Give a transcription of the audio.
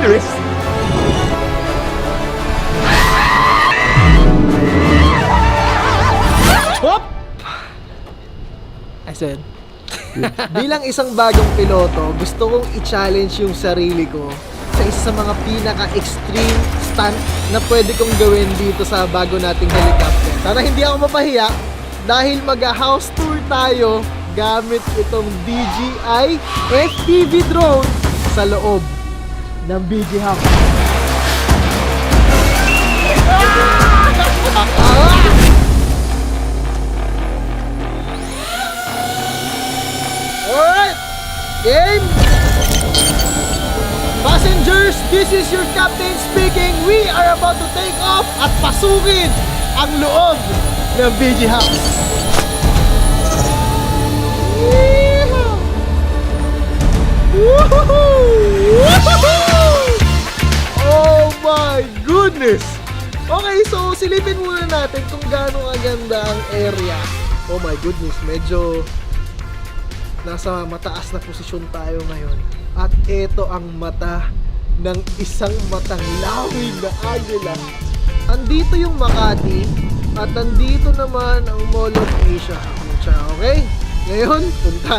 goodness! Hop! I said, bilang isang bagong piloto, gusto kong i-challenge yung sarili ko sa isa sa mga pinaka-extreme stunt na pwede kong gawin dito sa bago nating helicopter. Sana hindi ako mapahiya dahil mag-house tour tayo gamit itong DJI FPV drone sa loob ng BG House. Alright! Game! Passengers, this is your captain speaking. We are about to take off at pasukin ang loob ng BG House. Yeehaw! Woohoo! Woohoo! Oh my goodness! Okay, so silipin muna natin kung gaano kaganda ang area. Oh my goodness, medyo nasa mataas na posisyon tayo ngayon. At ito ang mata ng isang matang lawig na agila. Andito yung Makati at andito naman ang Mall of Asia. Okay? Ngayon, punta